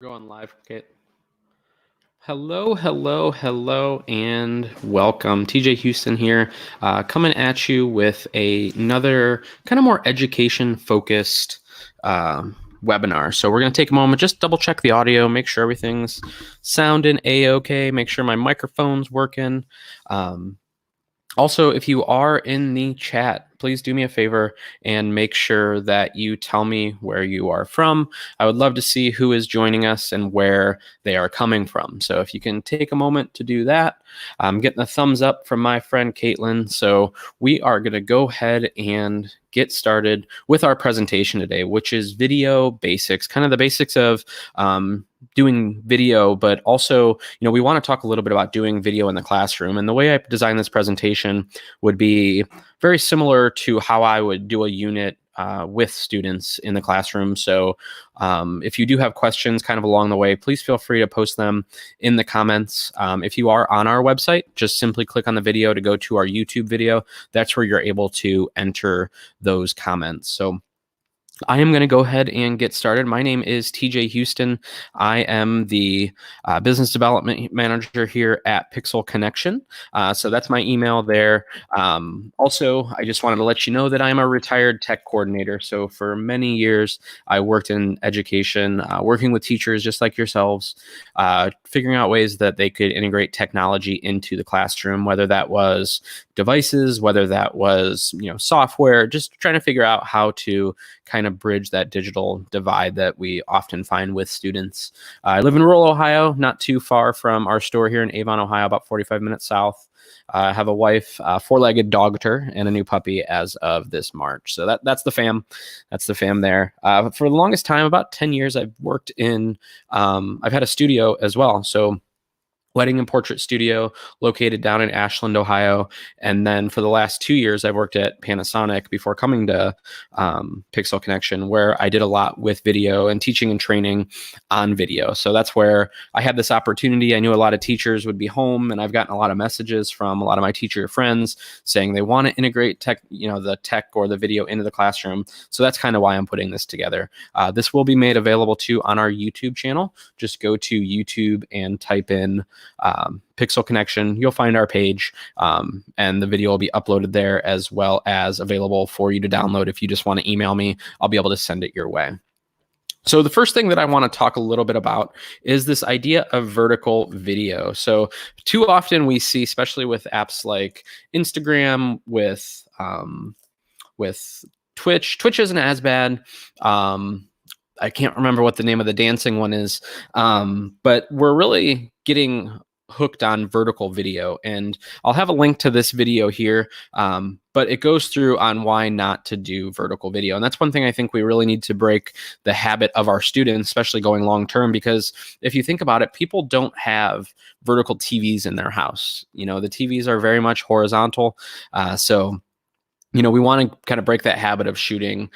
Going live, Kate. Hello, and welcome. TJ Houston here, coming at you with another kind of more education-focused webinar. So we're going to take a moment, just double check the audio, make sure everything's sounding A-okay, make sure my microphone's working. Also, if you are in the chat, please do me a favor and make sure that you tell me where you are from. I would love to see who is joining us and where they are coming from. So if you can take a moment to do that, I'm getting a thumbs up from my friend Caitlin. So we are going to go ahead and get started with our presentation today, which is video basics, kind of the basics of doing video, but also, we want to talk a little bit about doing video in the classroom. And the way I designed this presentation would be very similar to how I would do a unit with students in the classroom. So if you do have questions kind of along the way, please feel free to post them in the comments. If you are on our website, just simply click on the video to go to our YouTube video. That's where you're able to enter those comments. So I am going to go ahead and get started. My name is TJ Houston. I am the business development manager here at Pixel Connection. So that's my email there. Also, I just wanted to let you know that I'm a retired tech coordinator. So for many years, I worked in education, working with teachers just like yourselves, figuring out ways that they could integrate technology into the classroom, whether that was devices, whether that was software, just trying to figure out how to kind of bridge that digital divide that we often find with students. I live in rural Ohio, not too far from our store here in Avon, Ohio, about 45 minutes south. I have a wife, four-legged dogter, and a new puppy as of this March. So that's the fam. That's the fam there. For the longest time, about 10 years, I've worked in, I've had a studio as well. So wedding and portrait studio located down in Ashland, Ohio. And then for the last 2 years, I've worked at Panasonic before coming to Pixel Connection, where I did a lot with video and teaching and training on video. So that's where I had this opportunity. I knew a lot of teachers would be home, and I've gotten a lot of messages from a lot of my teacher friends saying they want to integrate tech, the tech or the video into the classroom. So that's kind of why I'm putting this together. This will be made available too on our YouTube channel. Just go to YouTube and type in Pixel Connection. You'll find our page, and the video will be uploaded there, as well as available for you to download. If you just want to email me, I'll be able to send it your way. So the first thing that I want to talk a little bit about is this idea of vertical video. So too often we see, especially with apps like Instagram, with Twitch. Twitch isn't as bad. I can't remember what the name of the dancing one is, but we're really getting hooked on vertical video. And I'll have a link to this video here, but it goes through on why not to do vertical video. And that's one thing I think we really need to break the habit of our students, especially going long term, because if you think about it, people don't have vertical TVs in their house. The TVs are very much horizontal. So we want to kind of break that habit of shooting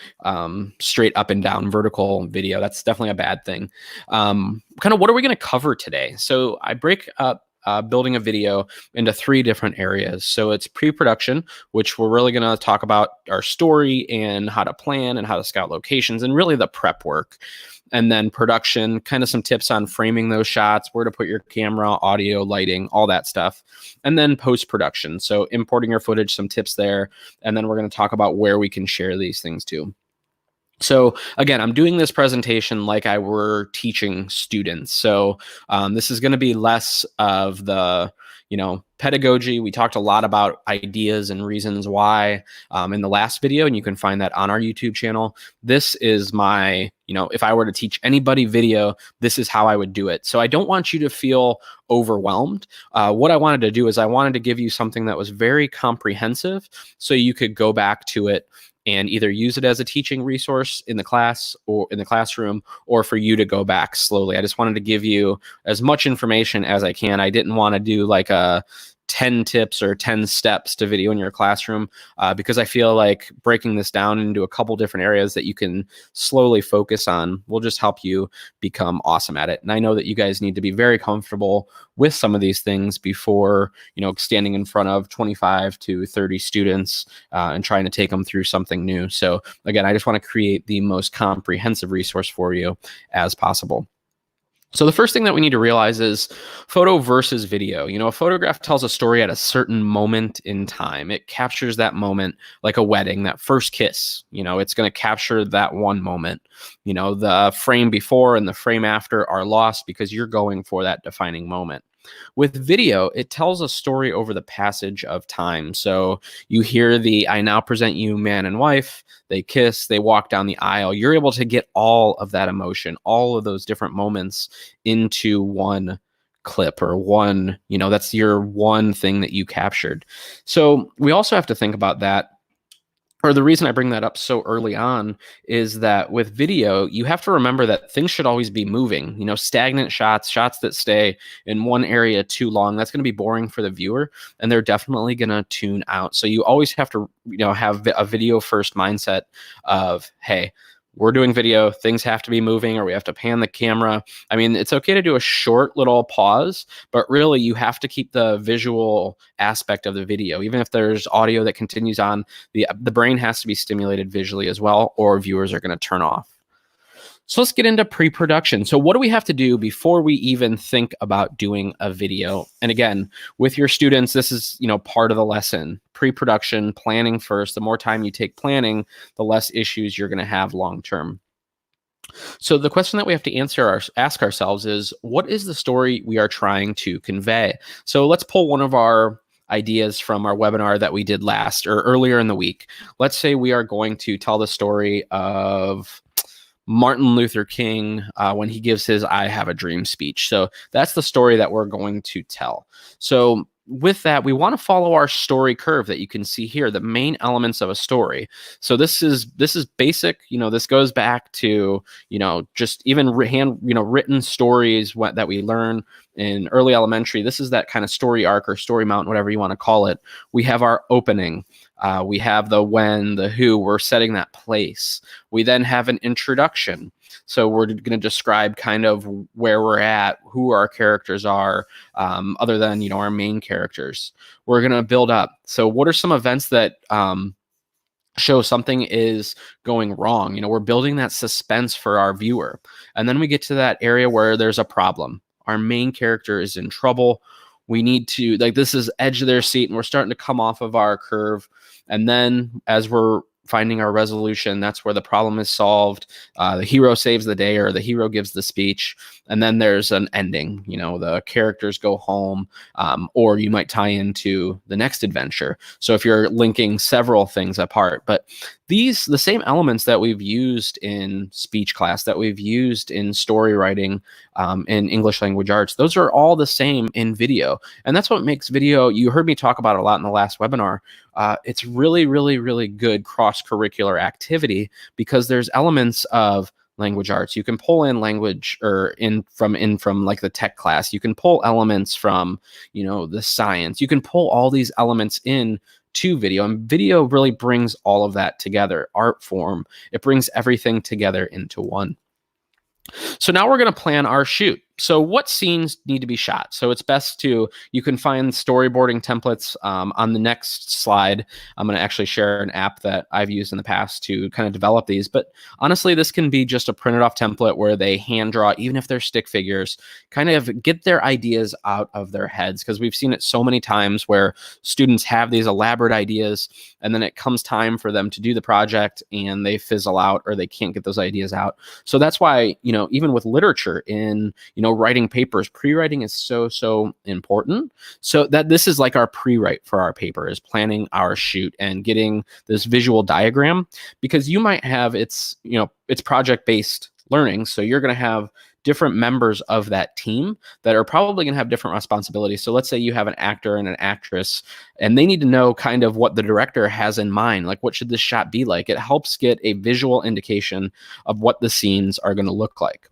straight up and down vertical video. That's definitely a bad thing. Kind of what are we going to cover today? So I break up building a video into 3 different areas. So it's pre-production, which we're really going to talk about our story and how to plan and how to scout locations and really the prep work. And then production, kind of some tips on framing those shots, where to put your camera, audio, lighting, all that stuff. And then post-production, so importing your footage, some tips there. And then we're going to talk about where we can share these things too. So again, I'm doing this presentation like I were teaching students. So this is going to be less of the, pedagogy. We talked a lot about ideas and reasons why in the last video, and you can find that on our YouTube channel. This is my, if I were to teach anybody video, this is how I would do it. So I don't want you to feel overwhelmed. What I wanted to do is I wanted to give you something that was very comprehensive so you could go back to it and either use it as a teaching resource in the class or in the classroom, or for you to go back slowly. I just wanted to give you as much information as I can. I didn't want to do like a 10 tips or 10 steps to video in your classroom because I feel like breaking this down into a couple different areas that you can slowly focus on will just help you become awesome at it. And I know that you guys need to be very comfortable with some of these things before, standing in front of 25 to 30 students and trying to take them through something new. So again, I just want to create the most comprehensive resource for you as possible. So the first thing that we need to realize is photo versus video. A photograph tells a story at a certain moment in time. It captures that moment like a wedding, that first kiss. It's going to capture that one moment. The frame before and the frame after are lost because you're going for that defining moment. With video, it tells a story over the passage of time. So you hear I now present you man and wife, they kiss, they walk down the aisle. You're able to get all of that emotion, all of those different moments into one clip or one, that's your one thing that you captured. So we also have to think about that, or the reason I bring that up so early on is that with video, you have to remember that things should always be moving. Stagnant shots that stay in one area too long, that's going to be boring for the viewer, and they're definitely going to tune out. So you always have to, have a video first mindset of, hey, we're doing video, things have to be moving, or we have to pan the camera. I mean, it's okay to do a short little pause, but really you have to keep the visual aspect of the video. Even if there's audio that continues on, the brain has to be stimulated visually as well, or viewers are going to turn off. So let's get into pre-production. So what do we have to do before we even think about doing a video? And again, with your students, this is, part of the lesson. Pre-production, planning first. The more time you take planning, the less issues you're going to have long-term. So the question that we have to ask ourselves is, what is the story we are trying to convey? So let's pull one of our ideas from our webinar that we did earlier in the week. Let's say we are going to tell the story of Martin Luther King when he gives his I Have a Dream speech. So that's the story that we're going to tell. So with that, we want to follow our story curve that you can see here, the main elements of a story. So this is basic, this goes back to, just even written stories that we learn in early elementary. This is that kind of story arc or story mountain, whatever you want to call it. We have our opening. We have the when, the who, we're setting that place. We then have an introduction. So we're going to describe kind of where we're at, who our characters are, other than, our main characters. We're going to build up. So what are some events that show something is going wrong? We're building that suspense for our viewer. And then we get to that area where there's a problem. Our main character is in trouble. We need to, this is edge of their seat, and we're starting to come off of our curve. And then as we're finding our resolution, that's where the problem is solved. The hero saves the day, or the hero gives the speech. And then there's an ending. The characters go home, or you might tie into the next adventure. So if you're linking several things apart, but the same elements that we've used in speech class, that we've used in story writing, in English language arts, those are all the same in video. And that's what makes video, you heard me talk about it a lot in the last webinar. It's really, really, really good cross-curricular activity because there's elements of language arts. You can pull in language or from like the tech class. You can pull elements from, the science. You can pull all these elements in to video, and video really brings all of that together. Art form, it brings everything together into one. So now we're going to plan our shoot. So what scenes need to be shot? So it's best you can find storyboarding templates on the next slide. I'm going to actually share an app that I've used in the past to kind of develop these. But honestly, this can be just a printed off template where they hand draw, even if they're stick figures, kind of get their ideas out of their heads. Because we've seen it so many times where students have these elaborate ideas, and then it comes time for them to do the project and they fizzle out, or they can't get those ideas out. So that's why, even with literature in, writing papers, pre-writing is so important. So that this is like our pre-write for our paper, is planning our shoot and getting this visual diagram, because you might have it's project-based learning. So you're going to have different members of that team that are probably going to have different responsibilities. So let's say you have an actor and an actress, and they need to know kind of what the director has in mind. Like, what should this shot be like? It helps get a visual indication of what the scenes are going to look like.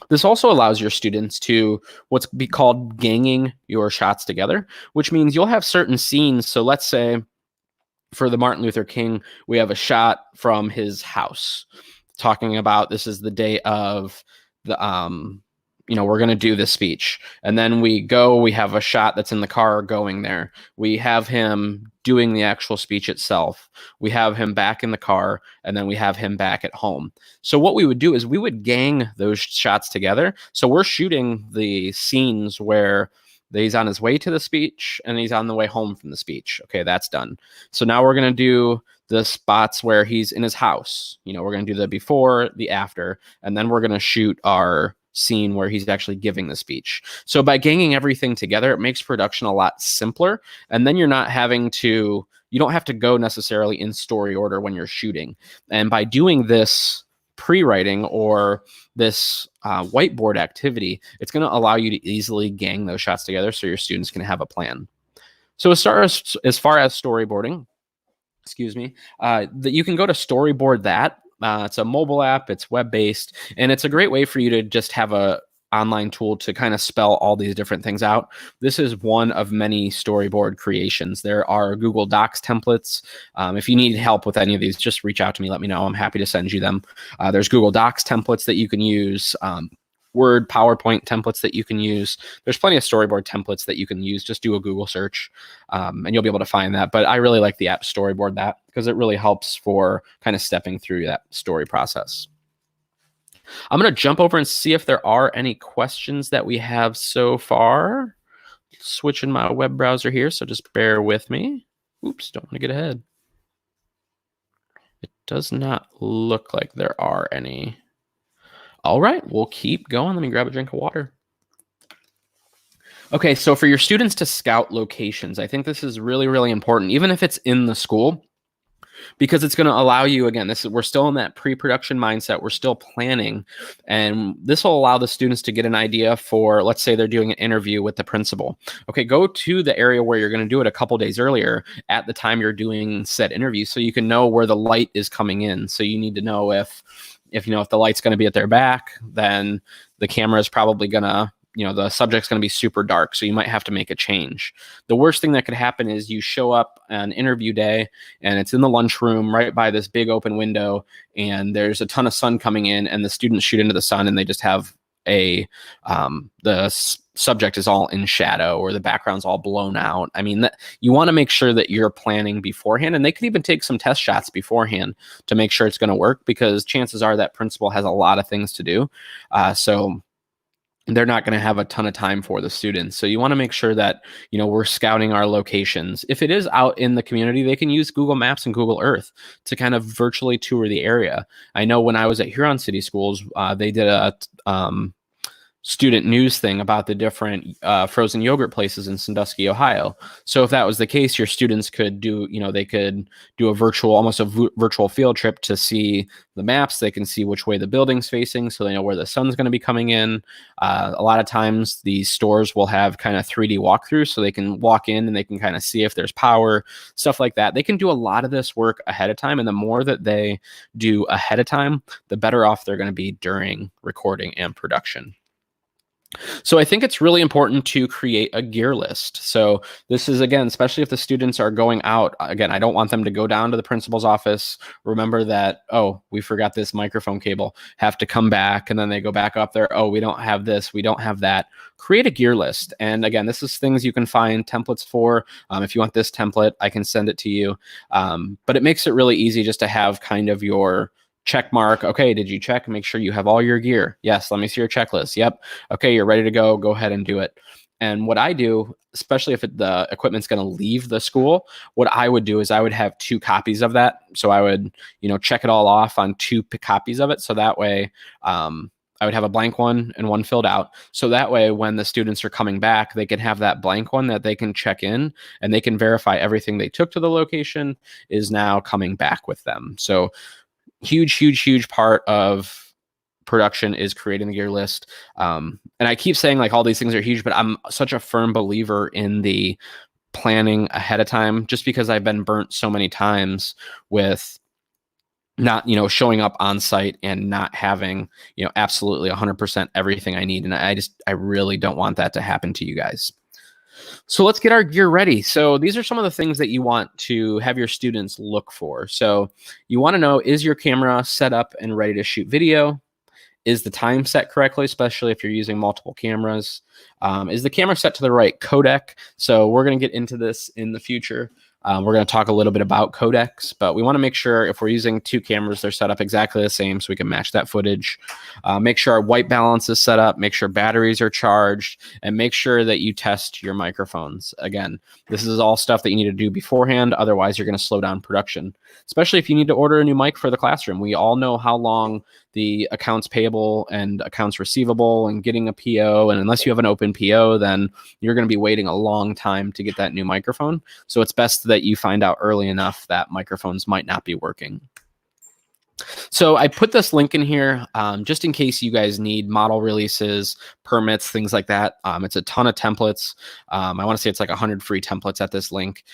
This also allows your students to what's be called ganging your shots together, which means you'll have certain scenes. So let's say for the Martin Luther King, we have a shot from his house talking about this is the day of the we're going to do this speech. And then we have a shot that's in the car going there. We have him doing the actual speech itself. We have him back in the car, and then we have him back at home. So what we would do is we would gang those shots together. So we're shooting the scenes where he's on his way to the speech and he's on the way home from the speech. Okay, that's done. So now we're going to do the spots where he's in his house. We're going to do the before, the after, and then we're going to shoot our scene where he's actually giving the speech. So by ganging everything together, it makes production a lot simpler. And then you don't have to go necessarily in story order when you're shooting. And by doing this pre-writing or this whiteboard activity, it's going to allow you to easily gang those shots together so your students can have a plan. So as far as storyboarding, that you can go to Storyboard That. It's a mobile app, it's web-based, and it's a great way for you to just have a online tool to kind of spell all these different things out. This is one of many storyboard creations. There are Google Docs templates. If you need help with any of these, just reach out to me, let me know. I'm happy to send you them. There's Google Docs templates that you can use. Word, PowerPoint templates that you can use. There's plenty of storyboard templates that you can use. Just do a Google search and you'll be able to find that. But I really like the app Storyboard That because it really helps for kind of stepping through that story process. I'm going to jump over and see if there are any questions that we have so far. Switching my web browser here, so just bear with me. Oops, don't want to get ahead. It does not look like there are any. All right, we'll keep going. Let me grab a drink of water. Okay, so for your students to scout locations, I think this is really, really important, even if it's in the school, because it's going to allow you, again, we're still in that pre-production mindset. We're still planning, and this will allow the students to get an idea for, let's say they're doing an interview with the principal. Okay, go to the area where you're going to do it a couple days earlier at the time you're doing said interview so you can know where the light is coming in. So you need to know if the light's going to be at their back, then the camera is probably going to, the subject's going to be super dark. So you might have to make a change. The worst thing that could happen is you show up on interview day and it's in the lunchroom right by this big open window and there's a ton of sun coming in and the students shoot into the sun and they just have the subject is all in shadow or the background's all blown out. I mean, you want to make sure that you're planning beforehand, and they could even take some test shots beforehand to make sure it's going to work, because chances are that principal has a lot of things to do. So they're not going to have a ton of time for the students. So you want to make sure that, we're scouting our locations. If it is out in the community, they can use Google Maps and Google Earth to kind of virtually tour the area. I know when I was at Huron City Schools, they did a student news thing about the different frozen yogurt places in Sandusky, Ohio. So if that was the case, your students could do, they could do almost a virtual field trip to see the maps. They can see which way the building's facing, so they know where the sun's going to be coming in. A lot of times these stores will have kind of 3D walkthroughs, so they can walk in and they can kind of see if there's power, stuff like that. They can do a lot of this work ahead of time, and the more that they do ahead of time, the better off they're going to be during recording and production. So I think it's really important to create a gear list. So this is, again, especially if the students are going out, again, I don't want them to go down to the principal's office, remember that, oh, we forgot this microphone cable, have to come back, and then they go back up there, oh, we don't have this, we don't have that. Create a gear list. And again, this is things you can find templates for. If you want this template, I can send it to you. But it makes it really easy just to have kind of your check mark. Okay, did you check? Make sure you have all your gear. Yes, let me see your checklist. Yep. Okay, you're ready to go. Go ahead and do it. And what I do, especially if the equipment's going to leave the school, what I would do is I would have 2 copies of that. So I would, check it all off on 2 copies of it. So that way, I would have a blank one and one filled out. So that way, when the students are coming back, they can have that blank one that they can check in and they can verify everything they took to the location is now coming back with them. So huge part of production is creating the gear list. And I keep saying like all these things are huge, but I'm such a firm believer in the planning ahead of time, just because I've been burnt so many times with not, showing up on site and not having, absolutely 100% everything I need. And I really don't want that to happen to you guys. So let's get our gear ready. So these are some of the things that you want to have your students look for. So you want to know, is your camera set up and ready to shoot video? Is the time set correctly, especially if you're using multiple cameras? Is the camera set to the right codec? So we're going to get into this in the future. We're going to talk a little bit about codecs, but we want to make sure if we're using two cameras, they're set up exactly the same so we can match that footage. Make sure our white balance is set up, make sure batteries are charged, and make sure that you test your microphones. Again, this is all stuff that you need to do beforehand. Otherwise, you're going to slow down production, especially if you need to order a new mic for the classroom. We all know how long the accounts payable and accounts receivable and getting a PO. And unless you have an open PO, then you're going to be waiting a long time to get that new microphone. So it's best that you find out early enough that microphones might not be working. So I put this link in here just in case you guys need model releases, permits, things like that. It's a ton of templates. I want to say it's like 100 free templates at this link.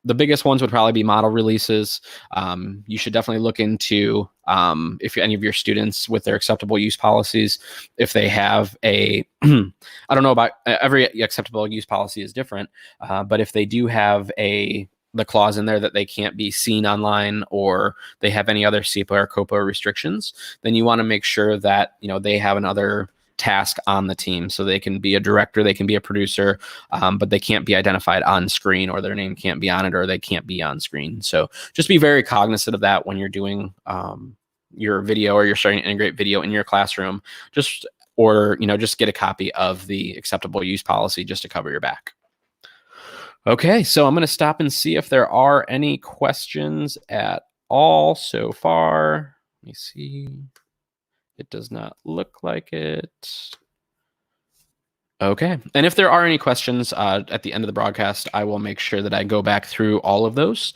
The biggest ones would probably be model releases. You should definitely look into if any of your students with their acceptable use policies, if they have a, I don't know about every acceptable use policy is different, but if they do have the clause in there that they can't be seen online or they have any other SEPA or COPA restrictions, then you want to make sure that, they have another task on the team. So they can be a director, they can be a producer, but they can't be identified on screen, or their name can't be on it, or they can't be on screen. So just be very cognizant of that when you're doing your video, or you're starting to integrate video in your classroom. Just get a copy of the acceptable use policy just to cover your back. Okay, so I'm going to stop and see if there are any questions at all so far. Let me see. It does not look like it. Okay, and if there are any questions at the end of the broadcast, I will make sure that I go back through all of those.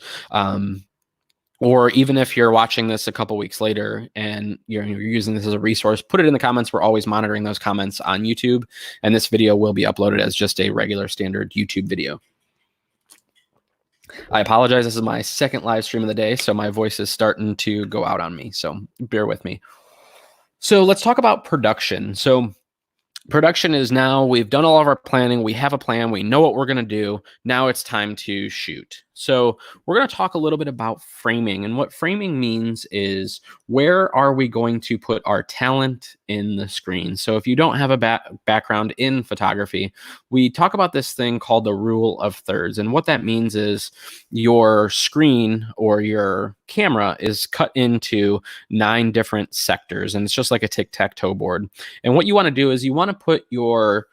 Or even if you're watching this a couple weeks later and you're using this as a resource, put it in the comments. We're always monitoring those comments on YouTube, and this video will be uploaded as just a regular standard YouTube video. I apologize. This is my second live stream of the day, so my voice is starting to go out on me, so bear with me. So let's talk about production. So production is now, we've done all of our planning. We have a plan. We know what we're going to do. Now it's time to shoot. So we're going to talk a little bit about framing. And what framing means is, where are we going to put our talent in the screen? So if you don't have a background in photography, we talk about this thing called the rule of thirds. And what that means is your screen or your camera is cut into 9 different sectors. And it's just like a tic-tac-toe board. And what you want to do is you want to put your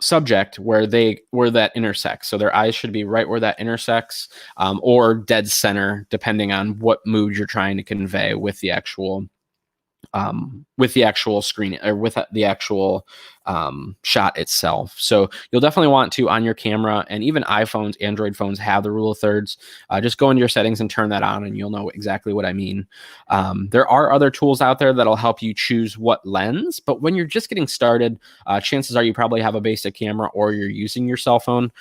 subject where that intersects. So their eyes should be right where that intersects, or dead center, depending on what mood you're trying to convey with the actual screen, or with the actual shot itself. So you'll definitely want to, on your camera, and even iPhones, Android phones have the rule of thirds. Just go into your settings and turn that on, and you'll know exactly what I mean. There are other tools out there that'll help you choose what lens, but when you're just getting started, chances are you probably have a basic camera, or you're using your cell phone.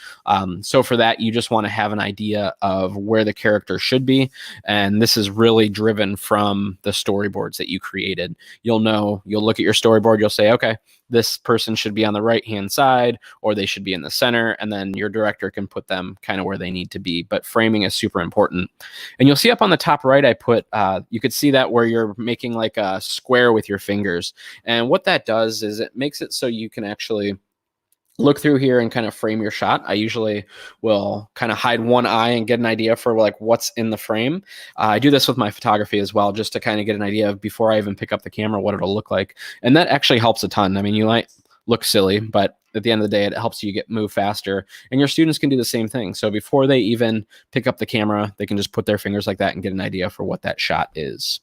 So for that, you just want to have an idea of where the character should be. And this is really driven from the storyboards that you created. You'll look at your storyboard, you'll say, okay, this person should be on the right-hand side, or they should be in the center, and then your director can put them kind of where they need to be. But framing is super important. And you'll see up on the top right, I put, you could see that where you're making like a square with your fingers. And what that does is it makes it so you can actually look through here and kind of frame your shot. I usually will kind of hide one eye and get an idea for like what's in the frame. I do this with my photography as well, just to kind of get an idea of, before I even pick up the camera, what it'll look like. And that actually helps a ton. I mean, you might look silly, but at the end of the day, it helps you move faster. And your students can do the same thing. So before they even pick up the camera, they can just put their fingers like that and get an idea for what that shot is.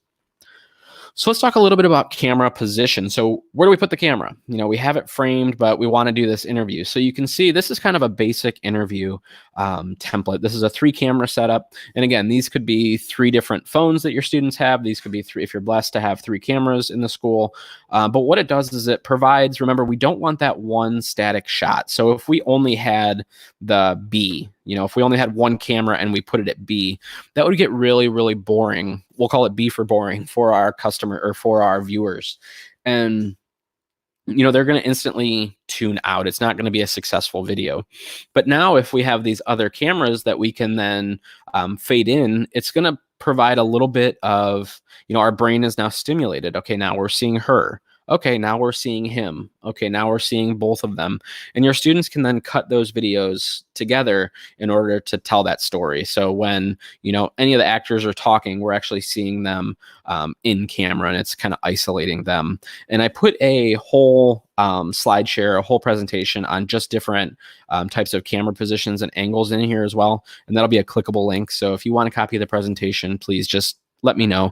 So let's talk a little bit about camera position. So where do we put the camera? We have it framed, but we want to do this interview. So you can see this is kind of a basic interview template. This is a 3-camera setup. And again, these could be 3 different phones that your students have. These could be 3, if you're blessed to have 3 cameras in the school. But what it does is it provides, remember, we don't want that one static shot. So if we only had the B, if we only had one camera and we put it at B, that would get really, really boring. We'll call it B for boring for our customer, or for our viewers. And, they're going to instantly tune out. It's not going to be a successful video. But now if we have these other cameras that we can then fade in, it's going to provide a little bit of, our brain is now stimulated. Okay, now we're seeing her. Okay, now we're seeing him. Okay, now we're seeing both of them. And your students can then cut those videos together in order to tell that story. So when, any of the actors are talking, we're actually seeing them in camera, and it's kind of isolating them. And I put a whole slide share, a whole presentation on just different types of camera positions and angles in here as well. And that'll be a clickable link. So if you want a copy of the presentation, please just let me know.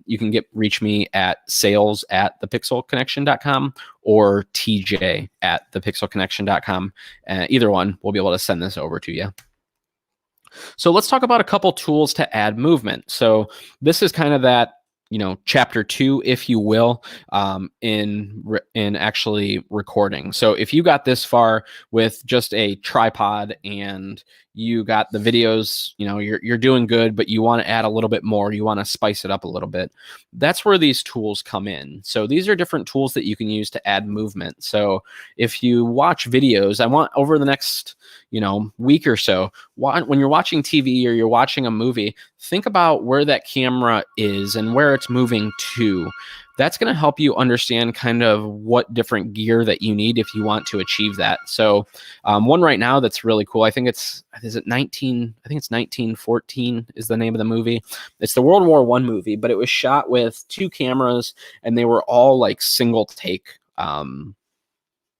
You can reach me at sales@thepixelconnection.com or tj@thepixelconnection.com. Either one, we'll be able to send this over to you. So let's talk about a couple tools to add movement. So this is kind of that, chapter 2, if you will, in actually recording. So if you got this far with just a tripod and you got the videos, you're doing good, but you want to add a little bit more, you want to spice it up a little bit, that's where these tools come in. So these are different tools that you can use to add movement. So if you watch videos, I want over the next, week or so, when you're watching TV or you're watching a movie, think about where that camera is and where it's moving to. That's going to help you understand kind of what different gear that you need if you want to achieve that. So one right now that's really cool, I think it's 1914 is the name of the movie. It's the World War I movie, but it was shot with 2 cameras and they were all like single take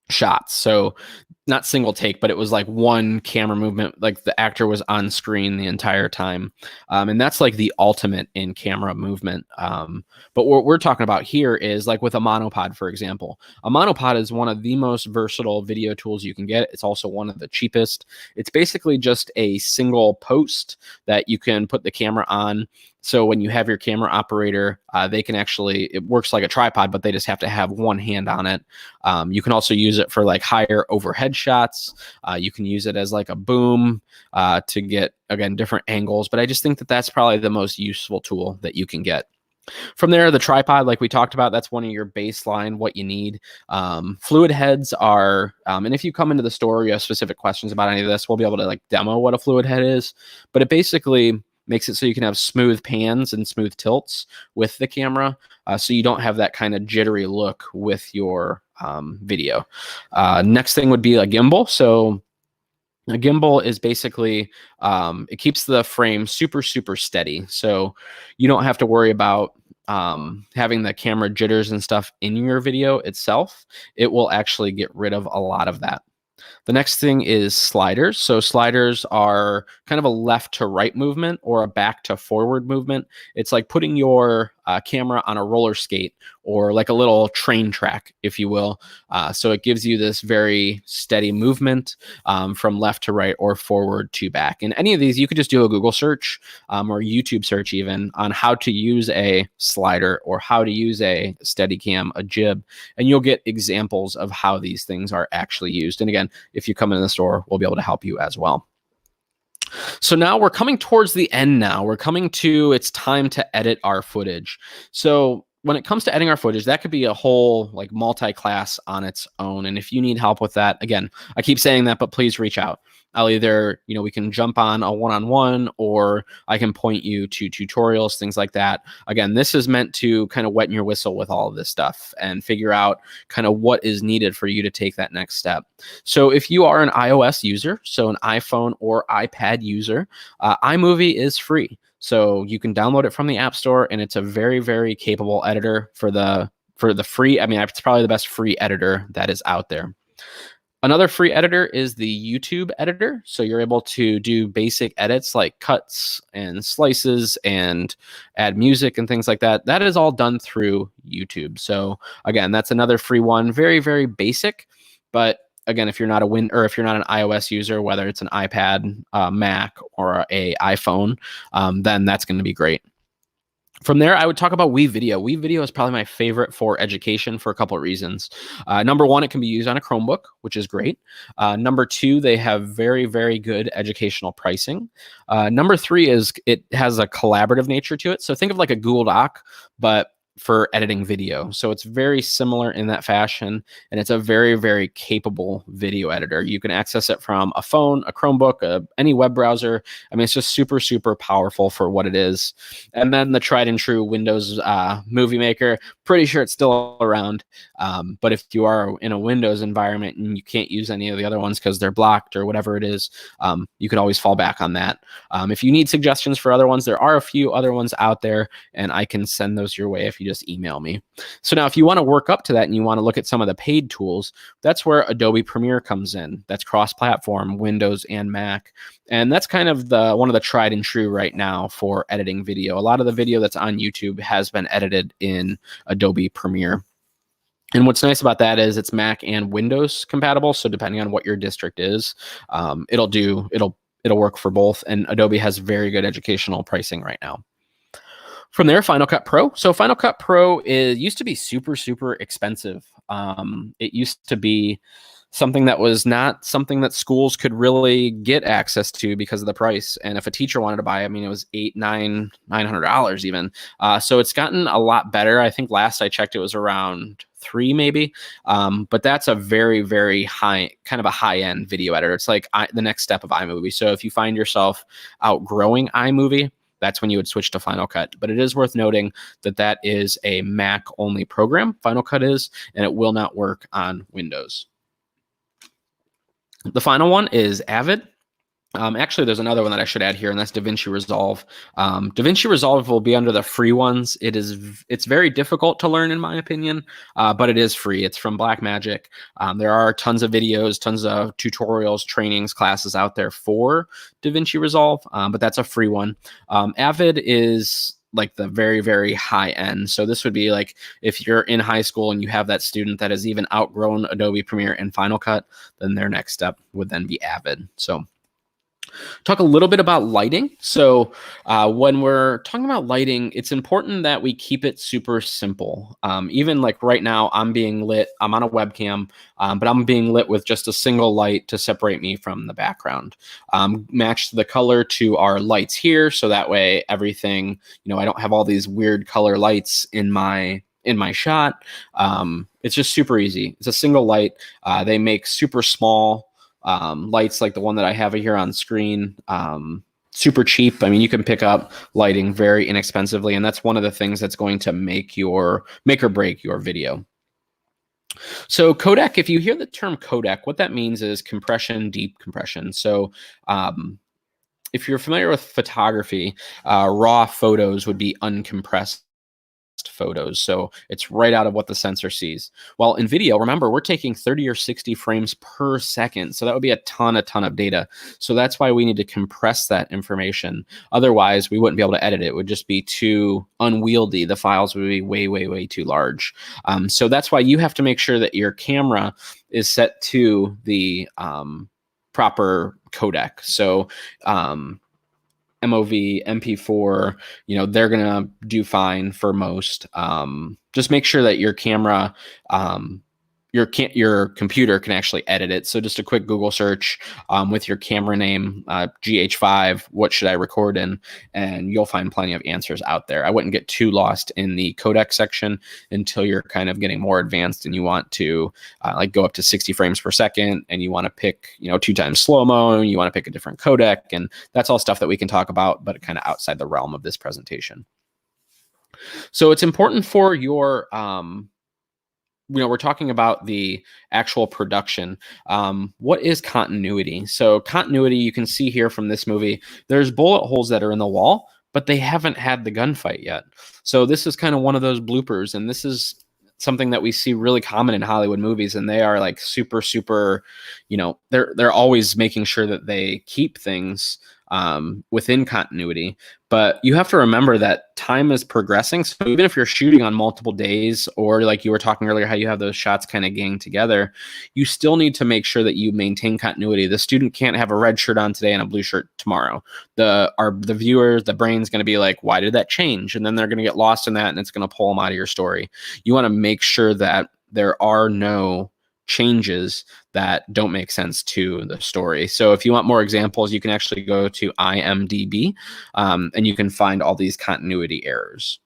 shots. So not single take, but it was like one camera movement, like the actor was on screen the entire time. And that's like the ultimate in camera movement. But what we're talking about here is like with a monopod, for example. A monopod is one of the most versatile video tools you can get. It's also one of the cheapest. It's basically just a single post that you can put the camera on. So when you have your camera operator, they can actually, it works like a tripod, but they just have to have one hand on it. You can also use it for like higher overhead shots. You can use it as like a boom to get, again, different angles. But I just think that that's probably the most useful tool that you can get. From there, the tripod, like we talked about, that's one of your baseline, what you need. Fluid heads are, and if you come into the store, you have specific questions about any of this, we'll be able to like demo what a fluid head is. But it basically makes it so you can have smooth pans and smooth tilts with the camera, so you don't have that kind of jittery look with your video. Next thing would be a gimbal. So a gimbal is basically, it keeps the frame super, super steady. So you don't have to worry about having the camera jitters and stuff in your video itself. It will actually get rid of a lot of that. The next thing is sliders. So sliders are kind of a left to right movement or a back to forward movement. It's like putting your camera on a roller skate or like a little train track, if you will. So it gives you this very steady movement from left to right or forward to back. And any of these, you could just do a Google search or YouTube search even on how to use a slider or how to use a Steadicam, a jib, and you'll get examples of how these things are actually used. And again, if you come in the store, we'll be able to help you as well. So now we're coming towards the end now. We're coming to, it's time to edit our footage. So when it comes to editing our footage, that could be a whole like multi-class on its own. And if you need help with that, again, I keep saying that, but please reach out. I'll either, we can jump on a one-on-one or I can point you to tutorials, things like that. Again, this is meant to kind of wet your whistle with all of this stuff and figure out kind of what is needed for you to take that next step. So if you are an iOS user, so an iPhone or iPad user, iMovie is free. So you can download it from the App Store, and it's a very, very capable editor for the free. I mean, it's probably the best free editor that is out there. Another free editor is the YouTube editor. So you're able to do basic edits like cuts and slices and add music and things like that. That is all done through YouTube. So again, that's another free one. Very, very basic. But again, if you're not if you're not an iOS user, whether it's an iPad, Mac, or a iPhone, then that's going to be great. From there, I would talk about WeVideo. WeVideo is probably my favorite for education for a couple of reasons. Number one, it can be used on a Chromebook, which is great. Number two, they have very, very good educational pricing. Number three is it has a collaborative nature to it. So think of like a Google Doc, but for editing video. So it's very similar in that fashion, and it's a very, very capable video editor. You can access it from a phone, a Chromebook, any web browser. I mean, it's just super, super powerful for what it is. And then the tried and true Windows Movie Maker, pretty sure it's still around. But if you are in a Windows environment and you can't use any of the other ones because they're blocked or whatever it is, you can always fall back on that. If you need suggestions for other ones, there are a few other ones out there, and I can send those your way if you just email me. So now if you want to work up to that and you want to look at some of the paid tools, that's where Adobe Premiere comes in. That's cross-platform, Windows and Mac. And that's kind of one of the tried and true right now for editing video. A lot of the video that's on YouTube has been edited in Adobe Premiere. And what's nice about that is it's Mac and Windows compatible. So depending on what your district is, it'll work for both. And Adobe has very good educational pricing right now. From there, Final Cut Pro. So Final Cut Pro used to be super, super expensive. It used to be something that was not something that schools could really get access to because of the price. And if a teacher wanted to buy, I mean, it was $900 even. So it's gotten a lot better. I think last I checked, it was around $3 maybe. But that's a very, very high, kind of a high-end video editor. It's like the next step of iMovie. So if you find yourself outgrowing iMovie, that's when you would switch to Final Cut. But it is worth noting that that is a Mac-only program, Final Cut is, and it will not work on Windows. The final one is Avid. Actually, there's another one that I should add here, and that's DaVinci Resolve. DaVinci Resolve will be under the free ones. It's very difficult to learn, in my opinion, but it is free. It's from Blackmagic. There are tons of videos, tons of tutorials, trainings, classes out there for DaVinci Resolve, but that's a free one. Avid is like the very, very high end. So this would be like if you're in high school and you have that student that has even outgrown Adobe Premiere and Final Cut, then their next step would then be Avid. So talk a little bit about lighting. So when we're talking about lighting, it's important that we keep it super simple. Even like right now, I'm being lit. I'm on a webcam, but I'm being lit with just a single light to separate me from the background. Match the color to our lights here, so that way everything, I don't have all these weird color lights in my shot. It's just super easy. It's a single light. They make super small lights like the one that I have here on screen, super cheap. I mean, you can pick up lighting very inexpensively, and that's one of the things that's going to make or break your video. So codec, if you hear the term codec, what that means is compression, deep compression. So if you're familiar with photography, raw photos would be uncompressed photos. So it's right out of what the sensor sees. Well, in video, remember, we're taking 30 or 60 frames per second. So that would be a ton of data. So that's why we need to compress that information. Otherwise, we wouldn't be able to edit it. It would just be too unwieldy. The files would be way, way, way too large. So that's why you have to make sure that your camera is set to the proper codec. So MOV, MP4, they're going to do fine for most. Just make sure that your camera, your computer can actually edit it. So just a quick Google search with your camera name, GH5, what should I record in? And you'll find plenty of answers out there. I wouldn't get too lost in the codec section until you're kind of getting more advanced and you want to like go up to 60 frames per second and you want to pick, 2 times slow-mo, and you want to pick a different codec. And that's all stuff that we can talk about, but kind of outside the realm of this presentation. So it's important for your we're talking about the actual production. What is continuity? So continuity, you can see here from this movie, there's bullet holes that are in the wall, but they haven't had the gunfight yet. So this is kind of one of those bloopers, and this is something that we see really common in Hollywood movies, and they are like super, super, they're always making sure that they keep things within continuity. But you have to remember that time is progressing. So even if you're shooting on multiple days, or like you were talking earlier, how you have those shots kind of gang together, you still need to make sure that you maintain continuity. The student can't have a red shirt on today and a blue shirt tomorrow. The viewer, the brain's going to be like, why did that change? And then they're going to get lost in that, and it's going to pull them out of your story. You want to make sure that there are no changes that don't make sense to the story. So if you want more examples, you can actually go to IMDb and you can find all these continuity errors.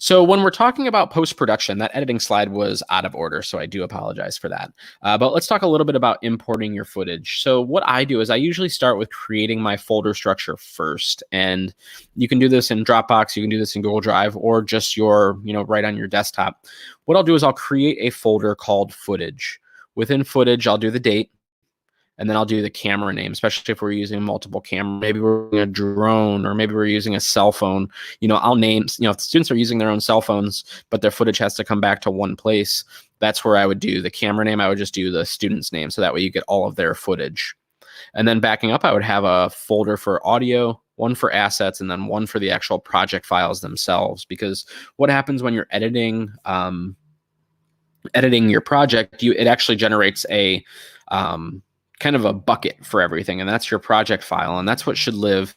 So when we're talking about post-production, that editing slide was out of order, so I do apologize for that. But let's talk a little bit about importing your footage. So what I do is I usually start with creating my folder structure first, and you can do this in Dropbox, you can do this in Google Drive, or just right on your desktop. What I'll do is I'll create a folder called footage. Within footage, I'll do the date, and then I'll do the camera name, especially if we're using multiple cameras. Maybe we're using a drone, or maybe we're using a cell phone. I'll name, if students are using their own cell phones, but their footage has to come back to one place, that's where I would do the camera name. I would just do the student's name. So that way you get all of their footage. And then backing up, I would have a folder for audio, one for assets, and then one for the actual project files themselves. Because what happens when you're editing your project, it actually generates a kind of a bucket for everything, and that's your project file, and that's what should live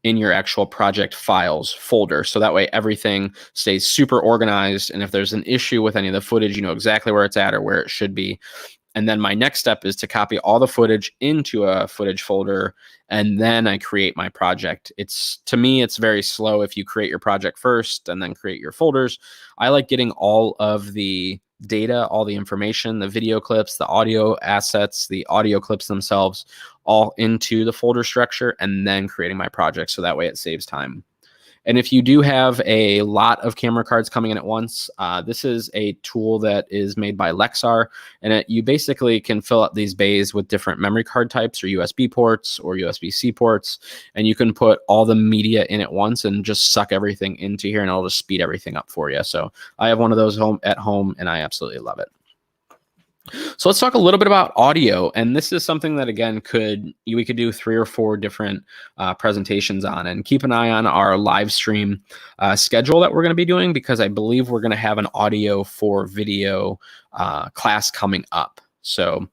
in your actual project files folder. So that way everything stays super organized, and if there's an issue with any of the footage, you know exactly where it's at or where it should be. And then my next step is to copy all the footage into a footage folder, and then I create my project. To me, it's very slow if you create your project first and then create your folders. I like getting all of the data, all the information, the video clips, the audio assets, the audio clips themselves, all into the folder structure, and then creating my project. So that way it saves time. And if you do have a lot of camera cards coming in at once, this is a tool that is made by Lexar, and you basically can fill up these bays with different memory card types or USB ports or USB-C ports, and you can put all the media in at once and just suck everything into here, and it'll just speed everything up for you. So I have one of those at home, and I absolutely love it. So let's talk a little bit about audio, and this is something that again we could do 3 or 4 different presentations on, and keep an eye on our live stream schedule that we're going to be doing, because I believe we're going to have an audio for video class coming up. So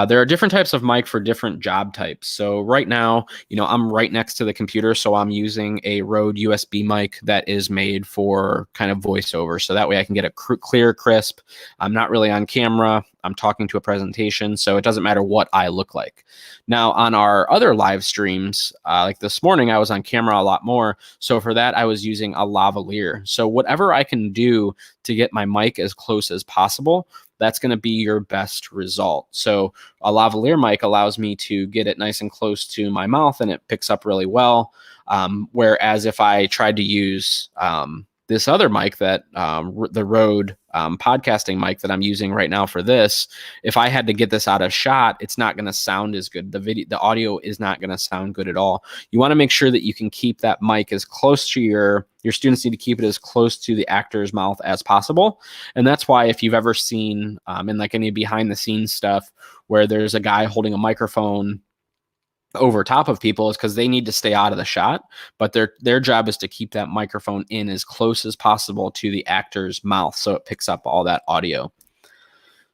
there are different types of mic for different job types. So right now, I'm right next to the computer, so I'm using a Rode USB mic that is made for kind of voiceover. So that way I can get a clear, crisp. I'm not really on camera. I'm talking to a presentation, so it doesn't matter what I look like. Now, on our other live streams, like this morning, I was on camera a lot more. So for that, I was using a lavalier. So whatever I can do to get my mic as close as possible, that's going to be your best result. So a lavalier mic allows me to get it nice and close to my mouth, and it picks up really well. Whereas if I tried to use this other mic, that the Rode podcasting mic that I'm using right now for this, if I had to get this out of shot, it's not going to sound as good. The audio is not going to sound good at all. You want to make sure that you can keep that mic as close to your students need to keep it as close to the actor's mouth as possible. And that's why if you've ever seen in like any behind the scenes stuff where there's a guy holding a microphone over top of people, is because they need to stay out of the shot, but their job is to keep that microphone in as close as possible to the actor's mouth, so it picks up all that audio.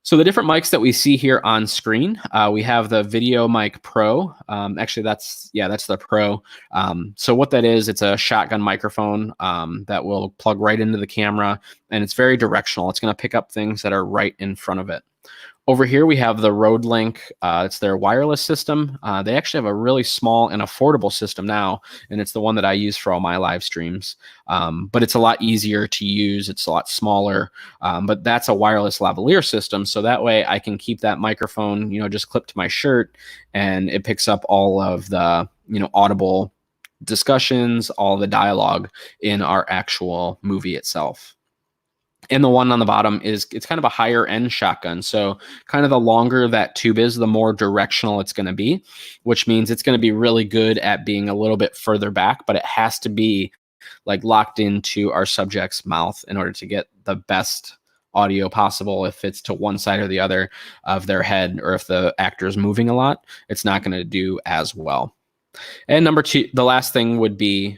So the different mics that we see here on screen, we have the Video Mic Pro. Actually, that's the Pro. So what that is, it's a shotgun microphone that will plug right into the camera, and it's very directional. It's going to pick up things that are right in front of it. Over here, we have the Rode Link. It's their wireless system. They actually have a really small and affordable system now, and it's the one that I use for all my live streams. But it's a lot easier to use. It's a lot smaller, but that's a wireless lavalier system. So that way I can keep that microphone, just clipped to my shirt, and it picks up all of the, audible discussions, all the dialogue in our actual movie itself. And the one on the bottom it's kind of a higher end shotgun. So kind of the longer that tube is, the more directional it's going to be, which means it's going to be really good at being a little bit further back, but it has to be like locked into our subject's mouth in order to get the best audio possible. If it's to one side or the other of their head, or if the actor is moving a lot, it's not going to do as well. And number 2, the last thing would be,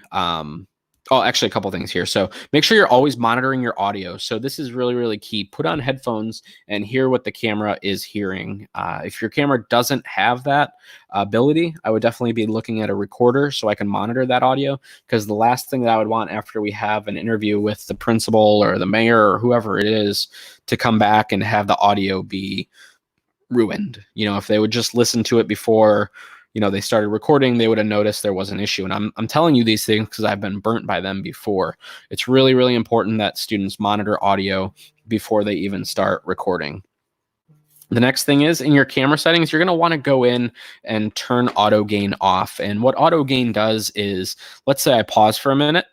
actually a couple things here. So make sure you're always monitoring your audio. So this is really, really key. Put on headphones and hear what the camera is hearing. If your camera doesn't have that ability, I would definitely be looking at a recorder so I can monitor that audio, because the last thing that I would want after we have an interview with the principal or the mayor or whoever it is to come back and have the audio be ruined. If they would just listen to it before they started recording, they would have noticed there was an issue. And I'm telling you these things because I've been burnt by them before. It's really, really important that students monitor audio before they even start recording. The next thing is in your camera settings, you're going to want to go in and turn auto gain off. And what auto gain does is, let's say I pause for a minute.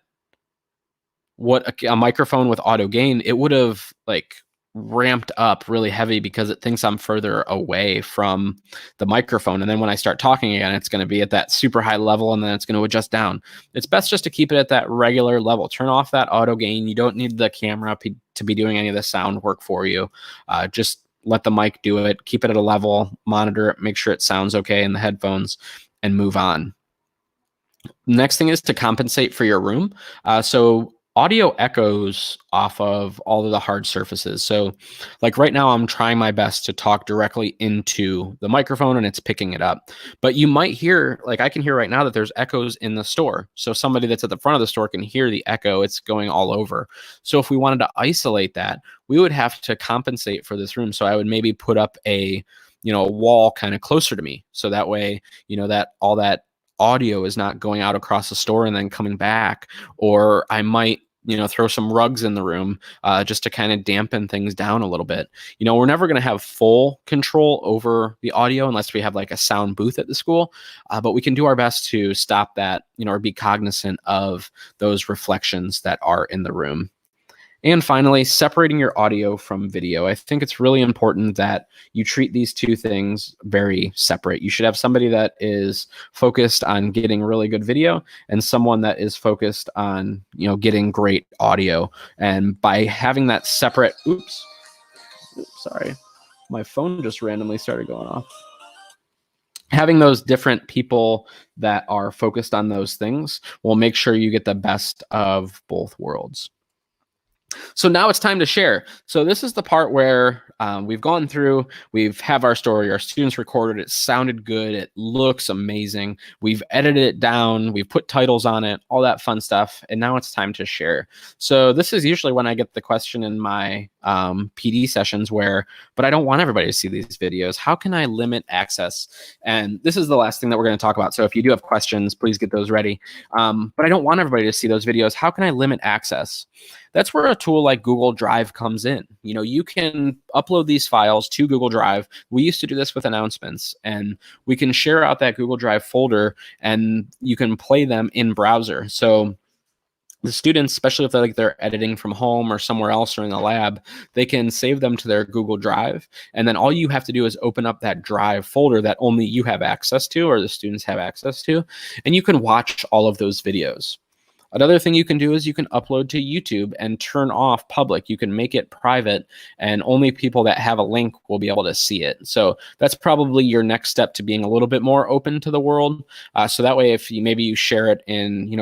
What a microphone with auto gain, it would have like ramped up really heavy because it thinks I'm further away from the microphone. And then when I start talking again, it's going to be at that super high level and then it's going to adjust down. It's best just to keep it at that regular level. Turn off that auto gain. You don't need the camera to be doing any of the sound work for you. Just let the mic do it. Keep it at a level, monitor it, make sure it sounds okay in the headphones, and move on. Next thing is to compensate for your room. So audio echoes off of all of the hard surfaces. So like right now, I'm trying my best to talk directly into the microphone and it's picking it up. But you might hear, like I can hear right now that there's echoes in the store. So somebody that's at the front of the store can hear the echo. It's going all over. So if we wanted to isolate that, we would have to compensate for this room. So I would maybe put up a wall kind of closer to me. So that way, that all that audio is not going out across the store and then coming back. Or I might throw some rugs in the room just to kind of dampen things down a little bit. We're never going to have full control over the audio unless we have like a sound booth at the school, but we can do our best to stop that, or be cognizant of those reflections that are in the room. And finally, separating your audio from video. I think it's really important that you treat these two things very separate. You should have somebody that is focused on getting really good video and someone that is focused on, getting great audio. And by having that separate, sorry, my phone just randomly started going off. Having those different people that are focused on those things will make sure you get the best of both worlds. So now it's time to share. So this is the part where we've gone through, we've have our story, our students recorded, it sounded good, it looks amazing, we've edited it down, we've put titles on it, all that fun stuff, and now it's time to share. So this is usually when I get the question in my PD sessions but I don't want everybody to see these videos. How can I limit access? And this is the last thing that we're going to talk about. So if you do have questions, please get those ready. But I don't want everybody to see those videos. How can I limit access? That's where a tool like Google Drive comes in. You can upload these files to Google Drive. We used to do this with announcements, and we can share out that Google Drive folder and you can play them in browser. So the students, especially if they're editing from home or somewhere else or in the lab, they can save them to their Google Drive. And then all you have to do is open up that Drive folder that only you have access to or the students have access to, and you can watch all of those videos. Another thing you can do is you can upload to YouTube and turn off public. You can make it private and only people that have a link will be able to see it. So that's probably your next step to being a little bit more open to the world. So that way, if maybe you share it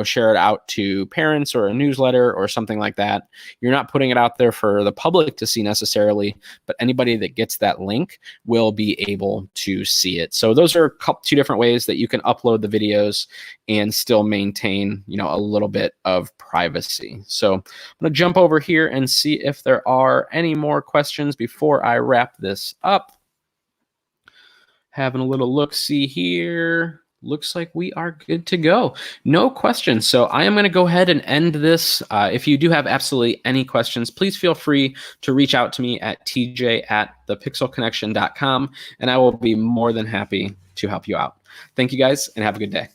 share it out to parents or a newsletter or something like that, you're not putting it out there for the public to see necessarily, but anybody that gets that link will be able to see it. So those are two different ways that you can upload the videos and still maintain, a little bit of privacy. So I'm going to jump over here and see if there are any more questions before I wrap this up. Having a little look-see here. Looks like we are good to go. No questions. So I am going to go ahead and end this. If you do have absolutely any questions, please feel free to reach out to me at tj@thepixelconnection.com, and I will be more than happy to help you out. Thank you guys, and have a good day.